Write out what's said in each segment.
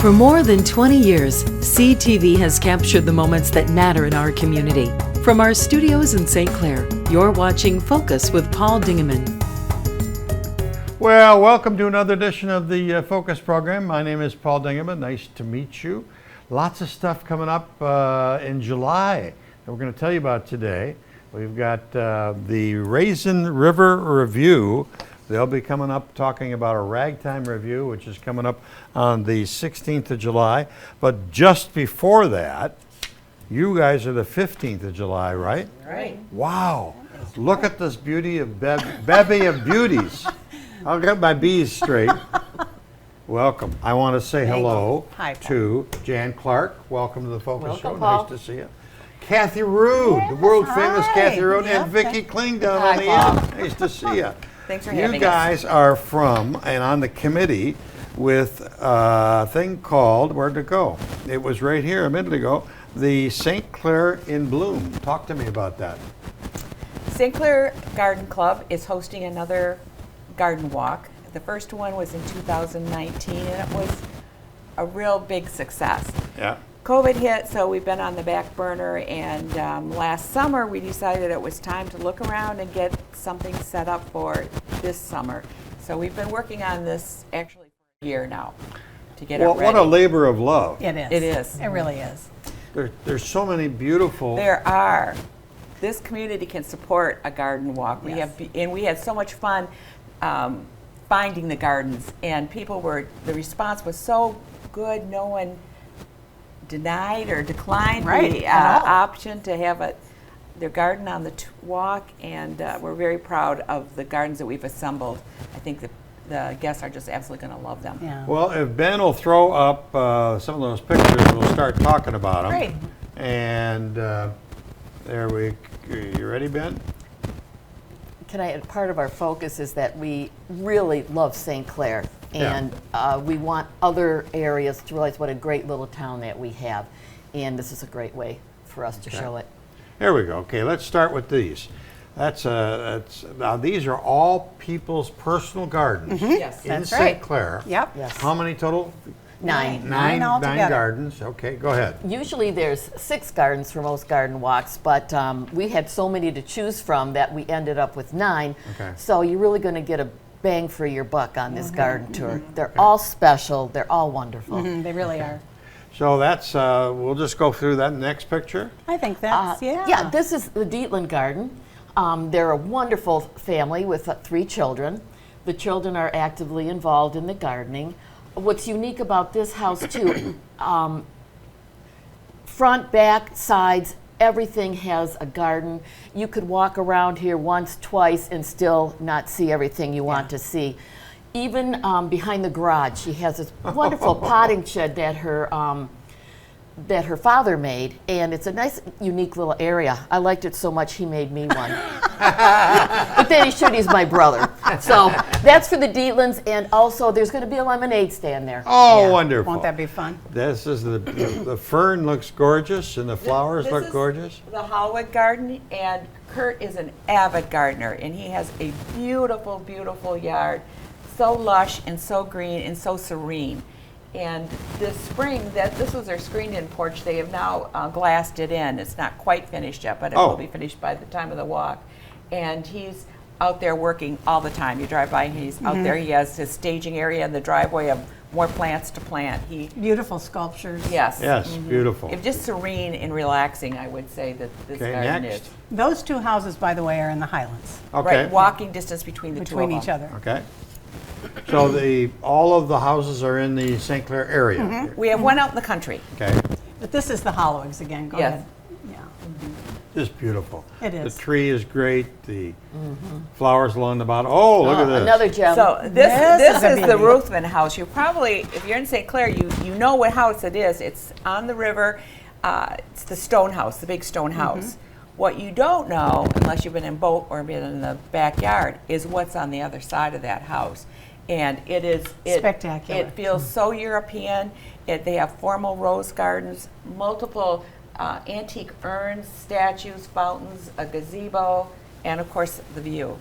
For more than 20 years, CTV has captured the moments that matter in our community. From our studios in St. Clair, you're watching Focus with Paul Dingeman. Well, welcome to another edition of the Focus program. My name is Paul Dingeman. Nice to meet you. Lots of stuff coming up in July that we're going to tell you about today. We've got the Raisin River Review. They'll be coming up talking about a Ragtime review, which is coming up on the 16th of July. But just before that, you guys are the 15th of July, right? Right. Wow. Look at this beauty of bevy of beauties. I'll get my B's straight. Welcome. I want to say hello to Jan Clark. Welcome to the Focus Show. Paul. Nice to see you. Kathy Rude, the world famous Kathy Rude, and Vicki Kling down on the end. Nice to see you. Thanks for having us. You guys are from and on the committee with a thing called, where'd it go? It was right here a minute ago, the St. Clair in Bloom. Talk to me about that. St. Clair Garden Club is hosting another garden walk. The first one was in 2019 and it was a real big success. Yeah. COVID hit, so we've been on the back burner, and last summer we decided it was time to look around and get something set up for this summer. So we've been working on this actually for a year now to get it ready. What a labor of love. It is. It is. It really is. There's so many beautiful. There are. This community can support a garden walk. Yes. We had so much fun finding the gardens, and the response was so good. No one denied or declined the option to have their garden on the walk, and we're very proud of the gardens that we've assembled. I think the guests are just absolutely going to love them. Yeah. Well, if Ben will throw up some of those pictures, we'll start talking about them. Great. And you ready, Ben? Part of our focus is that we really love St. Clair, and we want other areas to realize what a great little town that we have, and this is a great way for us to show it. Here we go. Okay, let's start with these. Now these are all people's personal gardens Yes, in that's St. right. Clair. Yep. Yes. How many total? Nine. Nine altogether. gardens. Okay, go ahead. Usually there's 6 gardens for most garden walks, but we had so many to choose from that we ended up with 9. Okay. So you're really going to get a bang for your buck on this garden tour. They're all special. They're all wonderful. They really are. So that's we'll just go through that next picture. I think that's, Yeah, this is the Dietland Garden. They're a wonderful family with 3 children. The children are actively involved in the gardening. What's unique about this house too, front, back, sides, everything has a garden. You could walk around here once, twice, and still not see everything you want to see. Even behind the garage, she has this wonderful potting shed that her father made, and it's a nice, unique little area. I liked it so much he made me one. But then he's my brother. So that's for the Dietlands, and also there's going to be a lemonade stand there. Oh, wonderful. Won't that be fun? This is the fern looks gorgeous and the flowers look gorgeous. The Hollywood Garden, and Kurt is an avid gardener, and he has a beautiful, beautiful yard, so lush and so green and so serene. And this spring, this was their screened-in porch. They have now glassed it in. It's not quite finished yet, but it will be finished by the time of the walk. And he's out there working all the time. You drive by and he's out there. He has his staging area in the driveway of more plants to plant. Beautiful sculptures. Yes. Yes, beautiful. It's just serene and relaxing, I would say, that this Okay, garden next. is. Those 2 houses, by the way, are in the Highlands. Okay. Right, walking distance between the two of Between them. each other. Okay. So all of the houses are in the St. Clair area. We have one out in the country. Okay. But this is the Hollowigs again. Go Yes. ahead. Yeah. Just beautiful. It is. The tree is great. The flowers along the bottom. Oh, look at this. Another gem. So this This is a is the beauty. Ruthven house. You probably, if you're in St. Clair, you know what house it is. It's on the river. It's the stone house, the big stone house. What you don't know, unless you've been in boat or been in the backyard, is what's on the other side of that house. And it Spectacular. It feels so European. They have formal rose gardens, multiple antique urns, statues, fountains, a gazebo, and of course the view.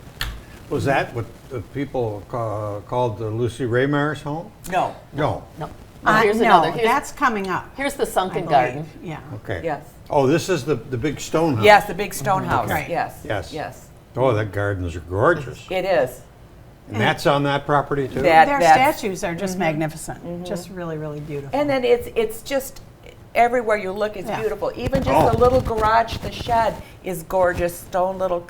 Was that what the people called the Lucy Raymar's home? No. No. No. Here's no, another. Here's, that's coming up. here's the I sunken believe. garden. Yeah. Okay. Yes. Oh, this is the big stone house. Yes, the big stone house. Right. Yes. Yes. Yes. Oh, the gardens are gorgeous. It is. And that's on that property too? That- Their that's- statues are just magnificent. Just really, really beautiful. And then it's just everywhere you look, it's Yeah. beautiful. Even just Oh. the little garage, the shed is gorgeous, stone little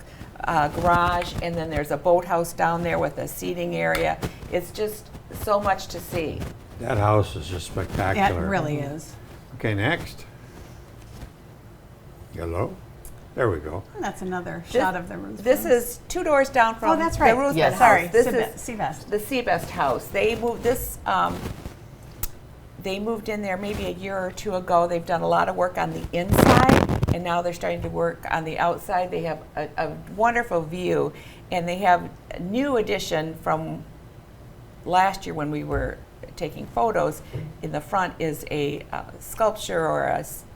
garage, and then there's a boathouse down there with a seating area. It's just so much to see. That house is just Yeah, spectacular. it really is. Okay, next. Yellow. There we go. And that's another This- shot of the roof. This is 2 doors down from Oh, that's right. the Ruthven Yes. house. Sorry, This Seabest. is the Seabest house. They moved this. They moved in there maybe a year or two ago. They've done a lot of work on the inside, and now they're starting to work on the outside. They have a wonderful view, and they have a new addition from last year when we were taking photos. In the front is a sculpture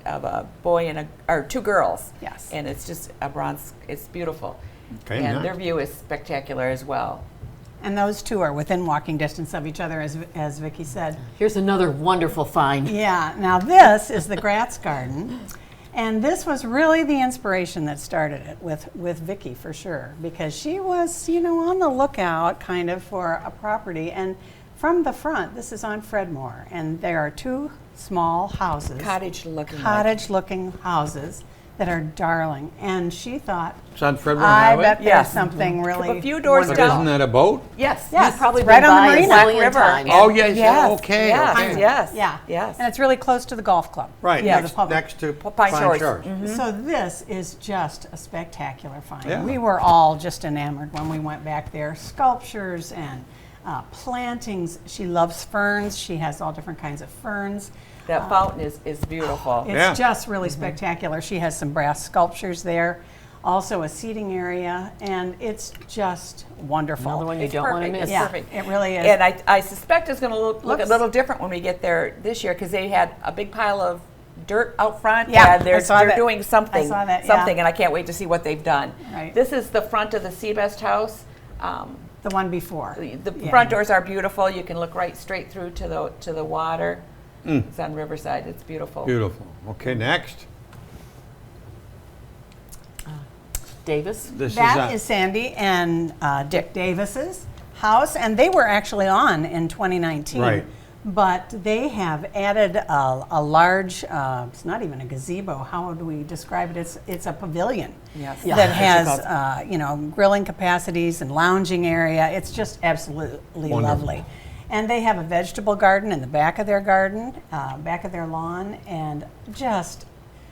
of a boy and or 2 girls. Yes. And it's just a bronze. It's beautiful. Okay, And nice. their view is spectacular as well. And those two are within walking distance of each other, as Vicki said. Here's another wonderful find. Yeah, now this is the Gratz Garden. And this was really the inspiration that started it with Vicki, for sure, because she was, on the lookout kind of for a property. And from the front, this is on Fredmore, and there are 2 small houses. Cottage-looking. Houses that are darling. And she thought, It's on Fredmore I Highway? bet there's Yes. something really A few doors But down. isn't that a boat? Yes. Yes. You've probably It's right been on the by a marina. zillion River. times. Oh, yes, Yes. okay, Yes. okay. Yes. Yeah. Yes. And it's really close to the golf club. Right, You know, the next, public. next to Pine Pine Shores. Shores. So this is just a spectacular find. Yeah. We were all just enamored when we went back there. Sculptures and plantings. She loves ferns. She has all different kinds of ferns. That fountain is beautiful. It's Yeah. just really spectacular. She has some brass sculptures there, also a seating area, and it's just wonderful. Another one you It's don't want to perfect. miss. It's Yeah, perfect. it really is. And I suspect it's going to look a Looks- little different when we get there this year because they had a big pile of dirt out front. Yeah, and I saw they're that. doing something. I saw that, yeah. Something, and I can't wait to see what they've done. Right. This is the front of the Seabest house. The one before. The Yeah. front doors are beautiful. You can look right straight through to the water. It's on Riverside. It's beautiful. Beautiful. Okay, next. Davis. This That is is Sandy and Dick Davis's house, and they were actually on in 2019. Right. But they have added a large, it's not even a gazebo, how would we describe it? It's a pavilion Yes. Yeah. that It's has, grilling capacities and lounging area. It's just absolutely Wonderful. lovely. And they have a vegetable garden in the back of their garden, back of their lawn, and just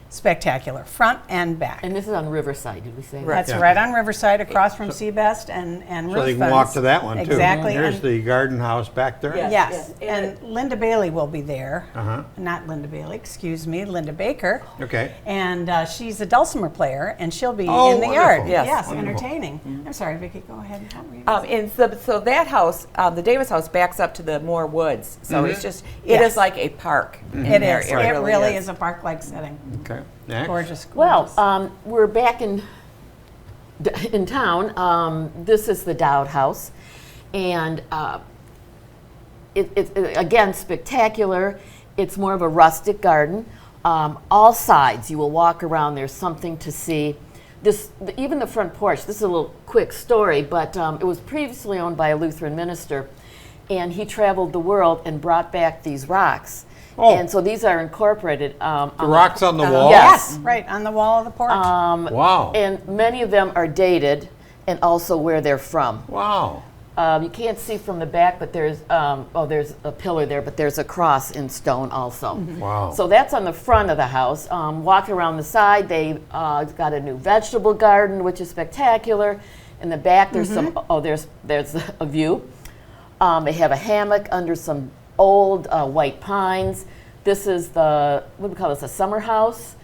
spectacular, front and back. And this is on Riverside, did we say? that? Right. That's Yeah. right on Riverside, across from Seabest and So they can Ruthven's. walk to that one too. Exactly. There's and- the garden house back there. Yes. Yes, yes. and Linda Bailey will be there. Uh-huh. Not Linda Bailey, excuse me, Linda Baker. Okay. And she's a dulcimer player, and she'll be Oh, in the wonderful. yard. Yes. Yes, Wonderful. entertaining. I'm sorry, Vicki, go ahead. What were you gonna say? And so that house, the Davis house, backs up to the Moore Woods. So it's just, it Yes. is like a park. in It there. is. It really is a park-like setting. Okay, next. Gorgeous. Well, gorgeous. we're back in town. This is the Dowd House, and it's again spectacular. It's more of a rustic garden. All sides, you will walk around. There's something to see. Even the front porch. This is a little quick story, but it was previously owned by a Lutheran minister, and he traveled the world and brought back these rocks. Oh. And so these are incorporated. The rocks on the wall? Yes. Right, on the wall of the porch. Wow. And many of them are dated and also where they're from. Wow. You can't see from the back, but there's a pillar there, but there's a cross in stone also. Wow. So that's on the front of the house. Walk around the side, they've got a new vegetable garden, which is spectacular. In the back, there's there's a view. They have a hammock under some old white pines. This is what do we call this, a summer house.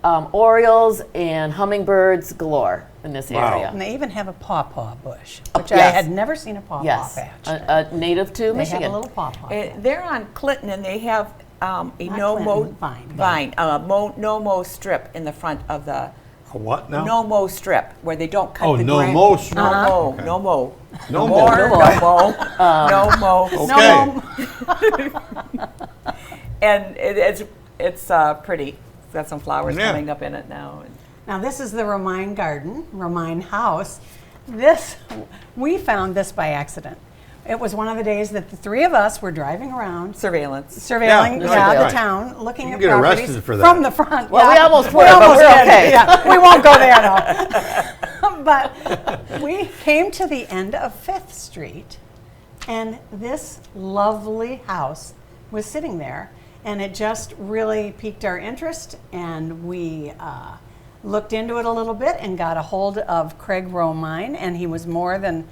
Orioles and hummingbirds galore in this Wow. area. And they even have a pawpaw bush, which I yes. had never seen a pawpaw Yes, patch. native to They Michigan. have a little pawpaw. They're on Clinton, and they have a Clinton, Vine. no mow strip in the front of the A what now? no mow strip where they don't cut Oh, the no grass. mow strip. No mow, Okay. no mow. No more, mow. no mow, no mow. Okay. And it's pretty. It's got some flowers Yeah. coming up in it now. Now this is the Romine garden, Romine house. We found this by accident. It was one of the days that the three of us were driving around, Surveillance. surveilling Yeah, the town, looking You at can get properties arrested for that. from the front. Well, we Yeah. almost We were, but almost we're did. okay. Yeah, we won't go there now. But we came to the end of 5th Street, and this lovely house was sitting there, and it just really piqued our interest, and we looked into it a little bit and got a hold of Craig Romine, and he was more than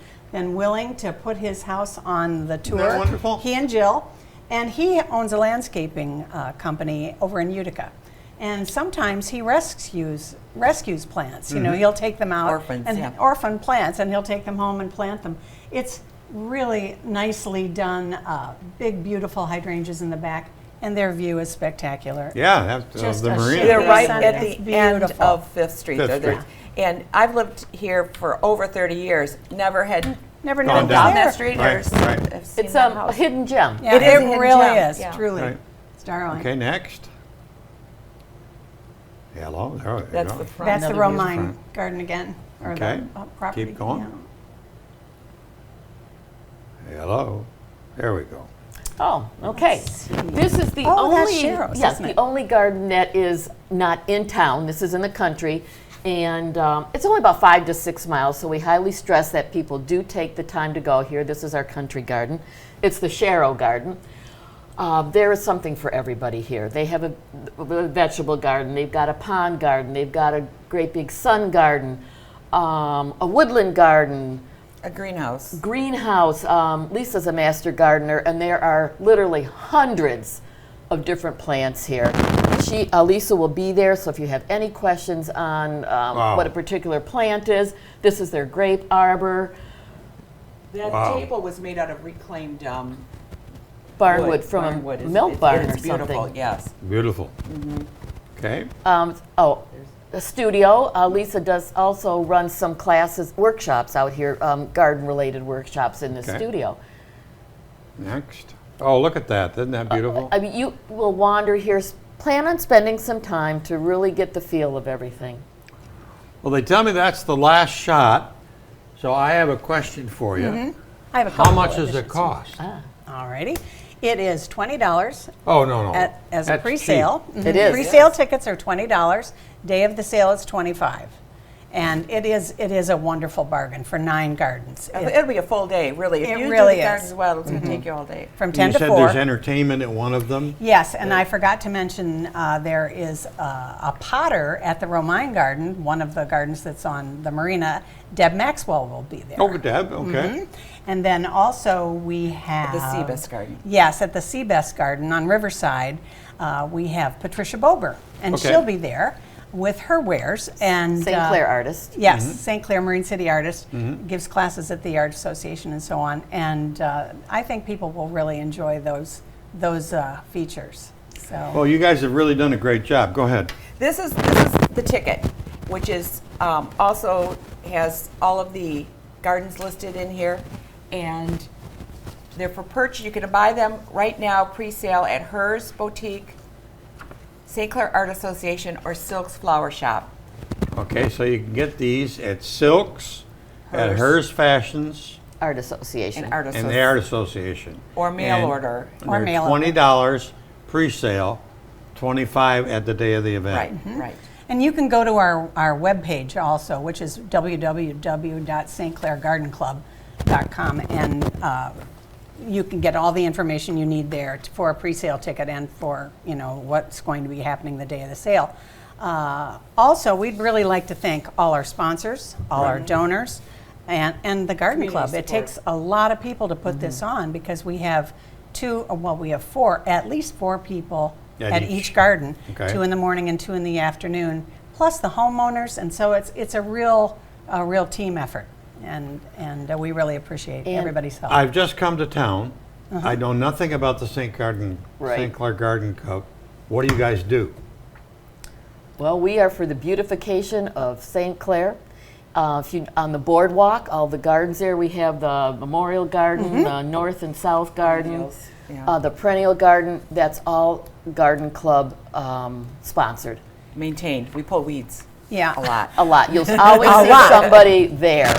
willing to put his house on the tour. Isn't that wonderful? He and Jill, and he owns a landscaping company over in Utica. And sometimes he rescues plants. You know, he'll take them out, Orphans, and yeah. orphan plants, and he'll take them home and plant them. It's really nicely done. Big, beautiful hydrangeas in the back, and their view is spectacular. Yeah, that's Just the a marina. shade. They're Yes, right and at it's the end beautiful. of 5th Street. Fifth They're- Street. And I've lived here for over 30 years. Never had Never knew Gone it was down. down there. that street Right, or right. have seen It's that a house. hidden gem. Yeah, It is a it hidden really gem, is, yeah. truly. Right. It's darling. Okay, next. Hello, there you That's go. the front. That's the Another view. Romine Front. garden again, or Okay, the property. keep going. yeah. Hello, there we go. Oh, okay. This is the Oh, that's only Cheryl's, yes, isn't the it? only garden that is not in town. This is in the country, and it's only about 5 to 6 miles. So we highly stress that people do take the time to go here. This is our country garden. It's the Sharrow Garden. There is something for everybody here. They have a vegetable garden. They've got a pond garden. They've got a great big sun garden, a woodland garden. A greenhouse. Greenhouse. Lisa's a master gardener, and there are literally hundreds of different plants here. Lisa will be there, so if you have any questions on what a particular plant is, this is their grape arbor. That Wow. table was made out of reclaimed Barnwood wood. from Barnwood. a It's- milk it's- barn it's or beautiful, something. yes. Beautiful. Okay, A studio. Lisa does also run some classes, workshops out here, garden-related workshops in the Okay. studio. next. Oh, look at that. Isn't that beautiful? I mean, you will wander here. Plan on spending some time to really get the feel of everything. Well, they tell me that's the last shot, so I have a question for you. I have a How couple much of does it additions. cost? Alrighty. It is $20 Oh, no. as a That's pre-sale. cheap. It is. Pre-sale tickets are $20. Day of the sale is $25. And it is a wonderful bargain for 9 gardens. It'll be a full day, really. If It you really do the gardens is. well, it's going to take you all day. From 10 You to said 4. there's entertainment at one of them? Yes, and I forgot to mention there is a potter at the Romine Garden, one of the gardens that's on the marina. Deb Maxwell will be there. Oh, Deb, okay. And then also we have The Seabest Garden. Yes, at the Seabest Garden on Riverside, we have Patricia Bober, and Okay. she'll be there with her wares. And St. Clair artist. Yes, St. Clair Marine City artist, gives classes at the Art Association and so on. And I think people will really enjoy those features. So. Well, you guys have really done a great job. Go ahead. This is the ticket, which is also has all of the gardens listed in here, and they're for purchase. You can buy them right now, pre-sale at Hers Boutique, St. Clair Art Association, or Silk's Flower Shop. Okay, so you can get these at Silks, at Hers. Hers Fashions, Art Association. And Art and the Association. Art Association. Or mail And order. Or they're mail order. $20 pre-sale, $25 at the day of the event. Right, right. And you can go to our webpage also, which is www.stclairgardenclub.com, and you can get all the information you need there for a pre-sale ticket and for what's going to be happening the day of the sale. Also, we'd really like to thank all our sponsors, all our donors, and the garden Community club. It support. takes a lot of people to put this on because we have at least four people At at each. each garden, Okay. 2 in the morning and 2 in the afternoon, plus the homeowners, and so it's a real team effort, and we really appreciate And everybody's help. I've just come to town. I know nothing about the St. Right. Clair Garden Club. What do you guys do? Well, we are for the beautification of St. Clair. If you on the boardwalk, all the gardens there, we have the Memorial Garden, the North and South Garden, Yeah. The perennial garden, that's all garden club sponsored. Maintained. We pull weeds Yeah. a lot. A lot. You'll always see somebody there.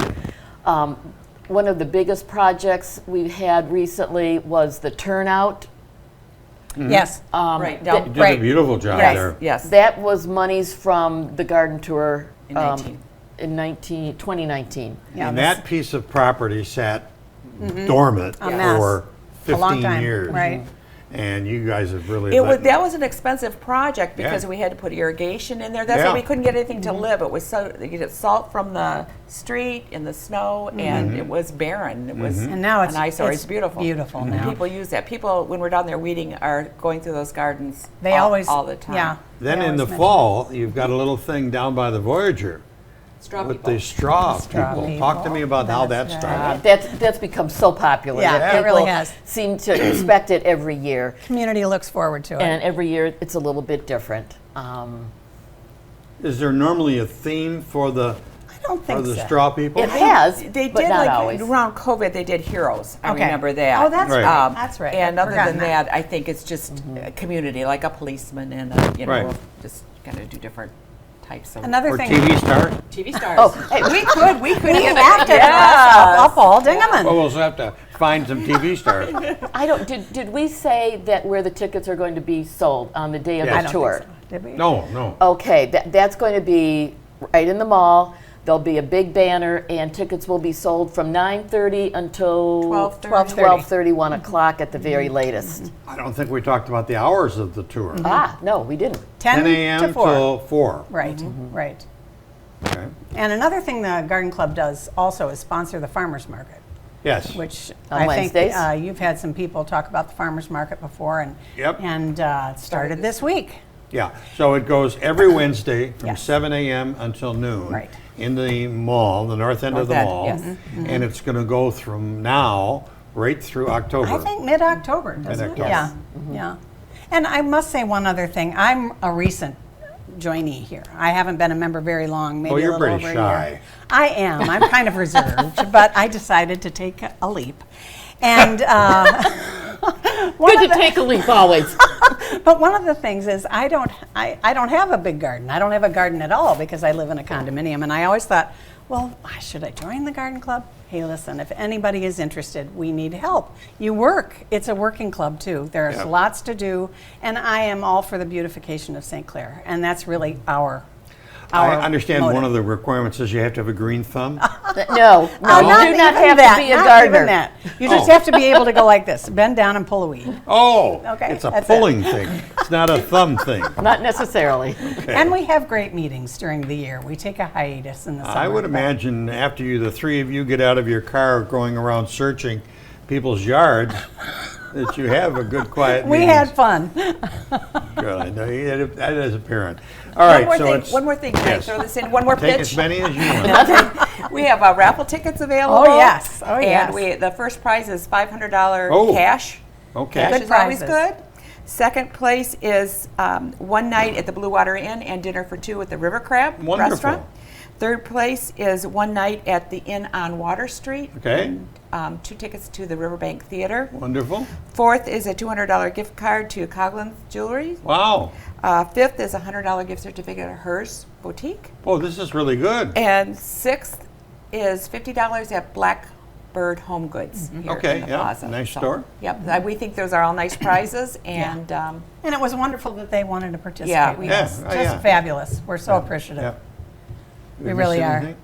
One of the biggest projects we've had recently was the turnout. Yes. Right. You did a beautiful job there. Yes. That was monies from the garden tour In 19. in 2019. Yeah, And this- that piece of property sat dormant A mess. for A long 15 time, years. right. And you guys have really That was an expensive project because Yeah. we had to put irrigation in there. That's Yeah. why we couldn't get anything to live. It was so you get salt from the street in the snow, and it was barren. It was And now it's an eyesore. it's It's beautiful. beautiful And now. People use that. People, when we're down there weeding, are going through those gardens. They all, always all the time. Yeah. Then they in the always mention- fall, you've got a little thing down by the Voyager Straw with people. the straw Straw people. Talk to me about how that That's started. That's become so popular. Yeah, that it really people has. seem to expect it every year. Community looks forward to it. And every year it's a little bit different. Is there normally a theme for the I don't think so. straw people? It has, They but did not like always. around COVID. They did heroes. I Okay. remember that. Oh, that's Right. right. That's right. And I'd other forgotten than that, I think it's just a community, like a policeman and a, Right. just kind of do different types of Another Or thing. TV stars? TV stars. Oh, hey, we could We get have to it. dress Yes. up Paul Dingaman. Well, we'll also have to find some TV stars. I don't. Did we say that where the tickets are going to be sold on the day of Yes. I the don't tour? think so. Did we? No. Okay, that's going to be right in the mall. There'll be a big banner, and tickets will be sold from 9:30 until 12:30. 12:30, 1 o'clock at the very latest. I don't think we talked about the hours of the tour. No, we didn't. 10 to a.m. 4. till 4. Right, right. Okay. And another thing the Garden Club does also is sponsor the farmers market, Yes. which On I Wednesdays? think you've had some people talk about the farmers market before, and Yep. it started this week. Yeah. So it goes every Wednesday from Yes. 7 a.m. until noon Right. in the mall, the north end of the North end, mall. yes. And it's going to go from now right through October. I think mid-October, doesn't it? Mid-October. Yeah, yeah. And I must say one other thing. I'm a recent joinee here. I haven't been a member very long, maybe you're a little pretty over shy. a year. I am. I'm kind of reserved, but I decided to take a leap. And Good to take a leap always. but one of the things is I don't have a big garden. I don't have a garden at all because I live in a condominium. And I always thought, well, should I join the garden club? Hey, listen, if anybody is interested, we need help. You work. It's a working club too. There's Yep. lots to do, and I am all for the beautification of St. Clair, and that's really our I understand motive. one of the requirements is you have to have a green thumb. No, Oh, you do not even have that, to be a not gardener. even that. You just Oh. have to be able to go like this, bend down and pull a weed. Oh, Okay, it's a that's it. pulling thing. It's not a thumb thing. Not necessarily. And we have great meetings during the year. We take a hiatus in the summer. I would but- imagine after the three of you get out of your car going around searching people's yards, that you have a good quiet We meeting. had fun. Good, I know you had that as a parent. All right, so it's One more thing. Can I yes. throw this in? One more take pitch. as many as you want. We have raffle tickets available. Oh, yes. Oh, yes. And the first prize is $500 Oh. cash. Okay. Cash Good is always prizes. good. Second place is one night at the Blue Water Inn and dinner for two at the River Crab Wonderful. restaurant. Third place is one night at the Inn on Water Street. Okay. And, 2 tickets to the Riverbank Theater. Wonderful. Fourth is a $200 gift card to Coughlin's Jewelry. Wow. Fifth is a $100 gift certificate at Hers Boutique. Oh, this is really good. And sixth is $50 at Blackbird Home Goods here Okay, in the yeah, plaza. nice store. Yep, we think those are all nice prizes, and And it was wonderful that they wanted to participate. Yeah, with we- Yeah, us. oh, Just yeah. fabulous. We're so appreciative. Yep. We really are. Anything?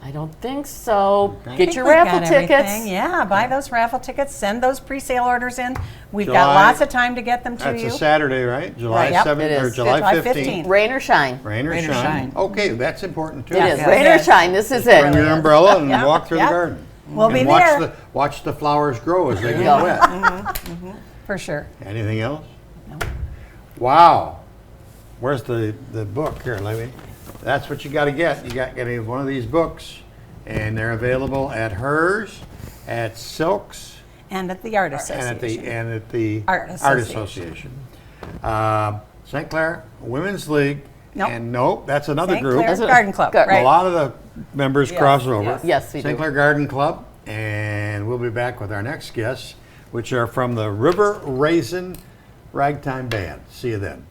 I don't think so. I Get think your we've raffle got tickets. everything. Yeah, buy those raffle tickets. Send those pre-sale orders in. We've got July- lots of time to get them to That's you. a Saturday, right? July Right, yep. 7th It or is. July July 15th. 15th. Rain or shine. Rain or Rain or shine. shine. Okay, that's important too. It is. Yes, Rain it or is. shine. This is it. Bring your umbrella and Yep, walk through yep. the garden. We'll and be watch there. watch the flowers grow as they get Yeah. wet. For sure. Anything else? Wow. Where's the book? Here, let me. That's what you got to get. You got to get one of these books, and they're available at Hers, at Silks, And at the Art and Association. at the Art Association. St. Clair Women's League. Nope. And nope, that's another St. group. Clair That's a- Garden Club, Good. A right? lot of the members cross over. yes. Yes, we St. do. Clair Garden Club, and we'll be back with our next guest which are from the Raisin Ragtime Band. See you then.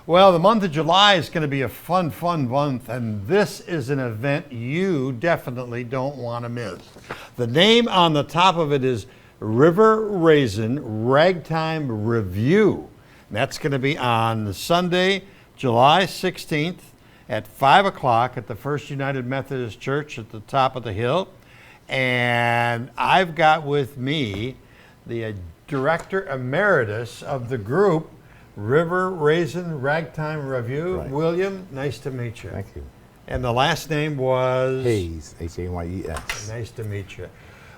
Well, the month of July is going to be a fun month, and this is an event you definitely don't want to miss. The name on the top of it is Raisin Ragtime Review. And that's going to be on Sunday, July 16th at 5 o'clock at the First United Methodist Church at the top of the hill. And I've got with me the Director Emeritus of the group, Raisin Ragtime Review. Right. William, nice to meet you. Thank you. And the last name was? Hayes, Hayes. Nice to meet you.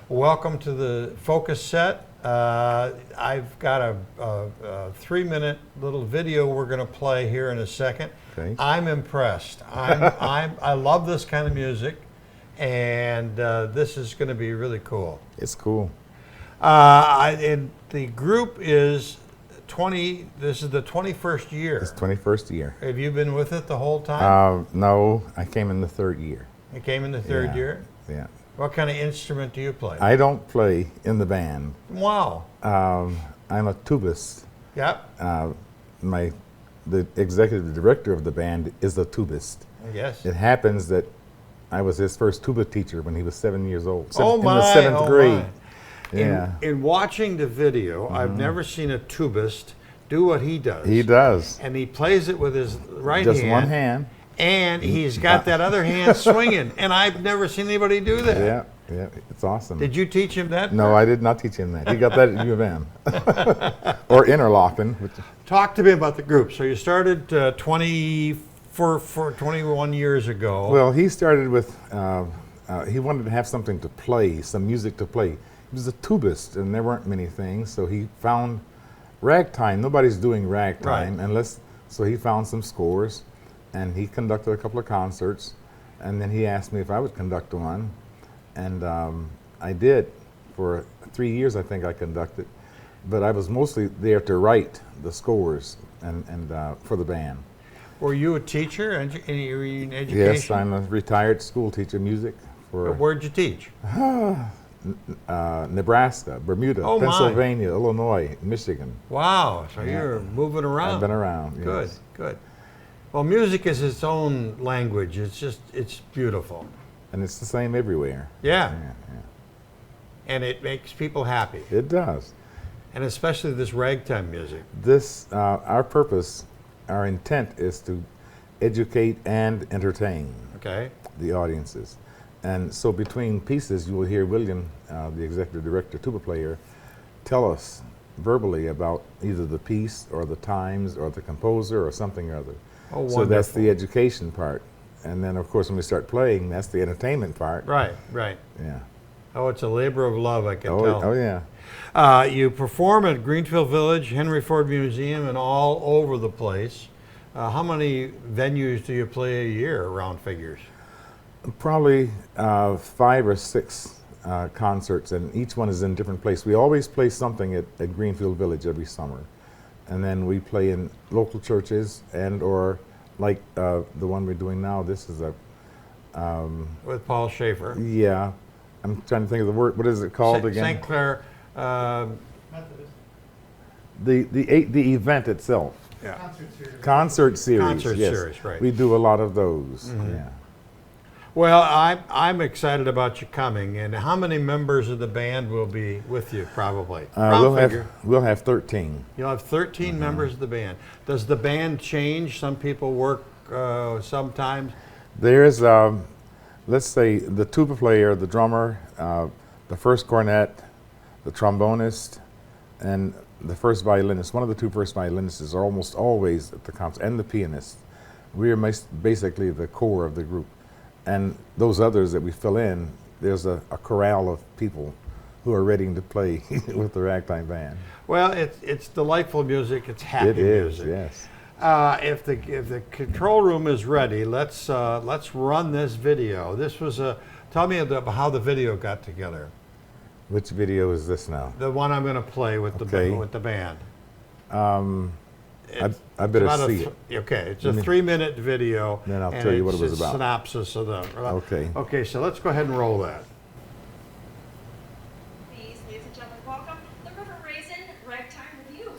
Welcome to the Focus set. I've got a 3-minute little video we're going to play here in a second. Okay. I'm impressed. I love this kind of music, and this is going to be really cool. It's cool. And the group is 20. This is the 21st year. It's 21st year. Have you been with it the whole time? No, I came in the 3rd year. You came in the third Yeah, year. Yeah. What kind of instrument do you play? I don't play in the band. Wow. I'm a tubist. Yep. The executive director of the band is a tubist. Yes. It happens that I was his first tuba teacher when he was 7 years old. Oh my! In the 7th oh grade. my. Yeah. In watching the video, I've never seen a tubist do what he does. He does. And he plays it with his right Just hand. one hand. And he's got that other hand swinging. And I've never seen anybody do that. Yeah, it's awesome. Did you teach him that? No, I did not teach him that. He got that at U of M. Or Interlochen. Talk to me about the group. So you started 21 years ago. Well, he started with, he wanted to have something to play, some music to play. He was a tubist, and there weren't many things, so he found ragtime. Nobody's doing ragtime unless, so he found some scores, and he conducted a couple of concerts, and then he asked me if I would conduct one, and I did. For 3 years, I think I conducted, but I was mostly there to write the scores and for the band. Were you a teacher in education? Yes, I'm a retired school teacher, music. Where'd you teach? Nebraska, Bermuda, Oh, my. Pennsylvania, Illinois, Michigan. Wow, so Yeah. you're moving around. I've been around. Good, Yes. good. Well, music is its own language. It's beautiful. And it's the same everywhere. Yeah, Yeah. and it makes people happy. It does. And especially this ragtime music. This, our purpose, our intent is to educate and entertain Okay? the audiences. And so between pieces, you will hear William, the executive director, tuba player, tell us verbally about either the piece or the times or the composer or something or other. Oh, so that's wonderful. the education part. And then, of course, when we start playing, that's the entertainment part. Right. Yeah. Oh, it's a labor of love, I can Oh, tell. oh, yeah. You perform at Greenfield Village, Henry Ford Museum, and all over the place. How many venues do you play a year, round figures? Probably 5 or 6 concerts, and each one is in a different place. We always play something at Greenfield Village every summer. And then we play in local churches and or like the one we're doing now. This is a, With Paul Schaefer. yeah, I'm trying to think of the word. What is it called again? St. Clair. The event itself. Yeah. Concert series. Concert yes. series, right. We do a lot of those. Yeah. Well, I'm excited about you coming. And how many members of the band will be with you, probably? Round figure. We'll have 13. You'll have 13 members of the band. Does the band change? Some people work sometimes. There's, let's say, the tuba player, the drummer, the first cornet, the trombonist, and the first violinist. One of the 2 first violinists are almost always at the concert, and the pianist. We are basically the core of the group. And those others that we fill in, there's a chorale of people who are ready to play with the ragtime band. Well, it's delightful music. It's happy It is, music. yes. If the control room is ready, let's run this video. This was tell me about how the video got together. Which video is this now? The one I'm going to play with Okay. the band. I better About see it. Okay, it's a 3-minute video. Then I'll and tell you what it it's was a about. synopsis of the. Okay. Okay, so let's go ahead and roll that. Please, ladies and gentlemen, welcome the Raisin Ragtime Review.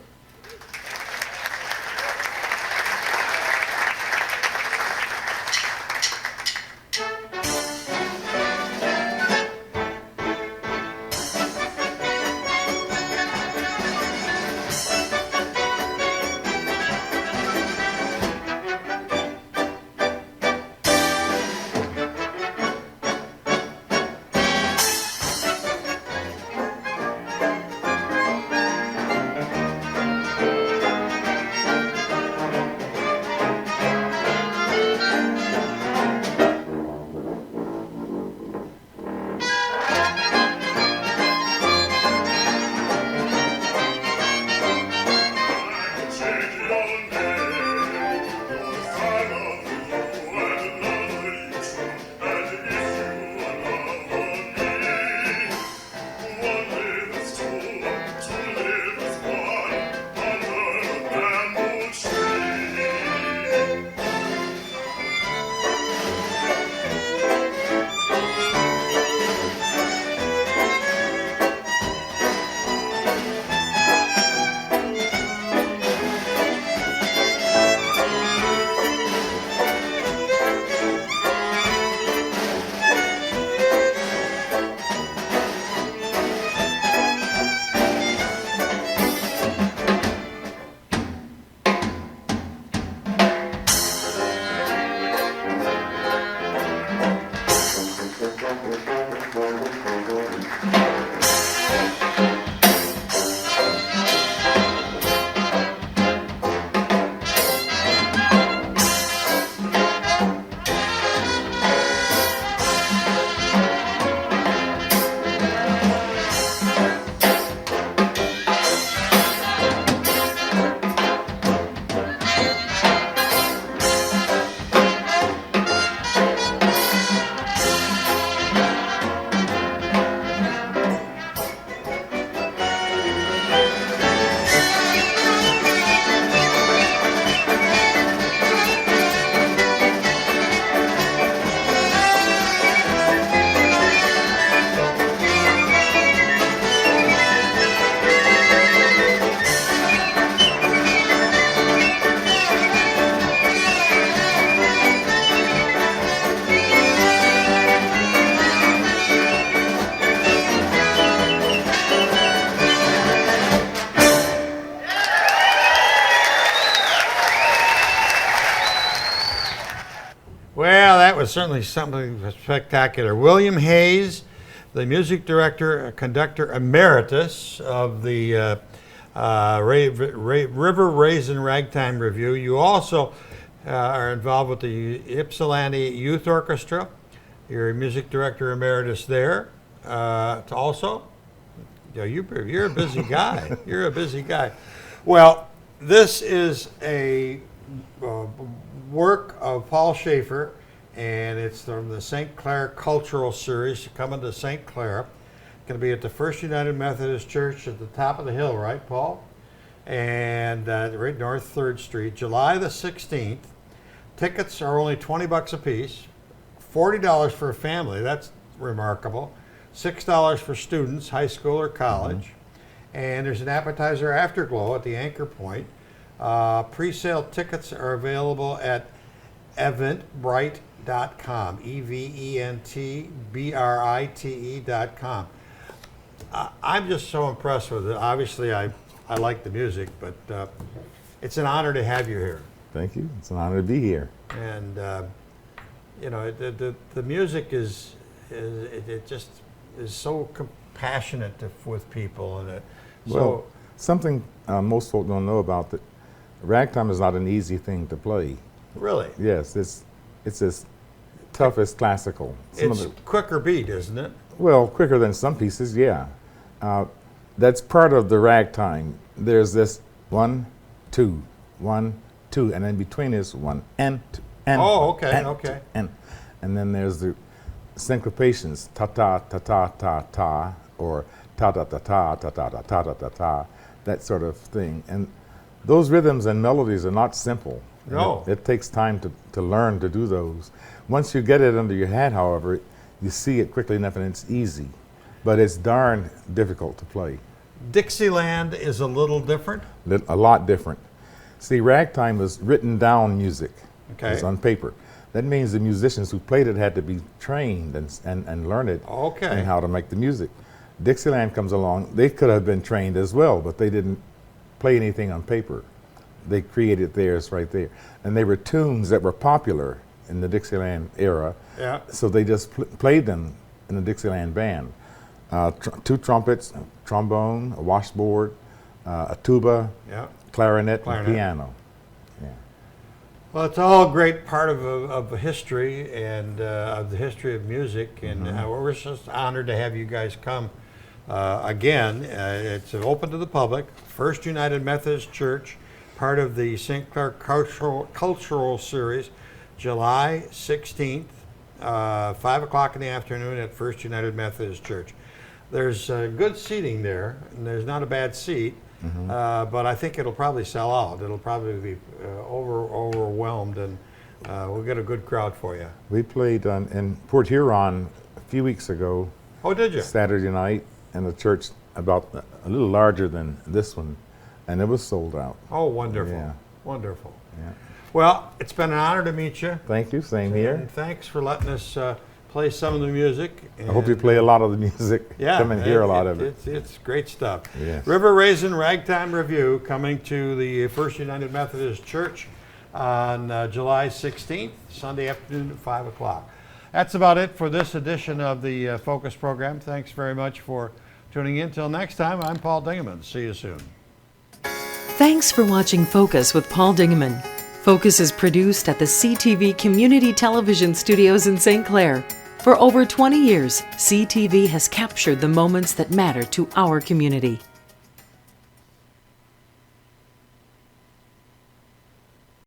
Well, that was certainly something spectacular. William Hayes, the music director, conductor emeritus of the River Raisin Ragtime Review. You also are involved with the Ypsilanti Youth Orchestra. You're a music director emeritus there. Also, you're a busy guy. You're a busy guy. Well, this is a work of Paul Schaefer, and it's from the St. Clair Cultural Series coming to St. Clair. Going to be at the First United Methodist Church at the top of the hill, right, Paul? And right North 3rd Street, July the 16th. Tickets are only $20 a piece, $40 for a family. That's remarkable. $6 for students, high school or college. And there's an appetizer afterglow at the Anchor Point. Pre-sale tickets are available at eventbrite.com, eventbrite.com. I'm just so impressed with it. Obviously, I like the music, but it's an honor to have you here. Thank you. It's an honor to be here. And the music is just so compassionate with people, and well, something most folk don't know about that. Ragtime is not an easy thing to play. Really? Yes, it's as tough as classical. It's quicker beat, isn't it? Well, quicker than some pieces, yeah. That's part of the ragtime. There's this 1, 2, 1, 2, and in between is 1 and 2, and oh, okay, and, okay. And then there's the syncopations, ta ta ta ta ta ta, or ta ta ta ta ta ta ta ta ta ta, that sort of thing. And Those rhythms and melodies are not simple. No. It takes time to learn to do those. Once you get it under your hat, however, you see it quickly enough and it's easy. But it's darn difficult to play. Dixieland is a little different. A lot different. See, ragtime was written down music. Okay. It's on paper. That means the musicians who played it had to be trained and learn it Okay. and how to make the music. Dixieland comes along. They could have been trained as well, but they didn't play anything on paper. They created theirs right there. And they were tunes that were popular in the Dixieland era. Yeah. So they just played them in the Dixieland band. Two trumpets, a trombone, a washboard, a tuba, Yeah. clarinet, Clarinet. and piano. Yeah. Well, it's all a great part of history and of the history of music, and we're just honored to have you guys come again. It's open to the public. First United Methodist Church, part of the St. Clair Cultural Series, July 16th, 5 o'clock in the afternoon at First United Methodist Church. There's good seating there, and there's not a bad seat. But I think it'll probably sell out. It'll probably be overwhelmed, and we'll get a good crowd for you. We played in Port Huron a few weeks ago, Oh, did you? Saturday night, in a church about a little larger than this one, and it was sold out. Oh, wonderful. Yeah. Wonderful. Yeah. Well, it's been an honor to meet you. Thank you, same here. And thanks for letting us play some of the music. I hope you play a lot of the music. Yeah, Come and hear a lot of it. It's great stuff. Yes. River Raisin Ragtime Review coming to the First United Methodist Church on July 16th, Sunday afternoon at 5 o'clock. That's about it for this edition of the Focus program. Thanks very much for tuning in. Till next time, I'm Paul Dingeman. See you soon. Thanks for watching Focus with Paul Dingeman. Focus is produced at the CTV Community Television Studios in St. Clair. For over 20 years, CTV has captured the moments that matter to our community.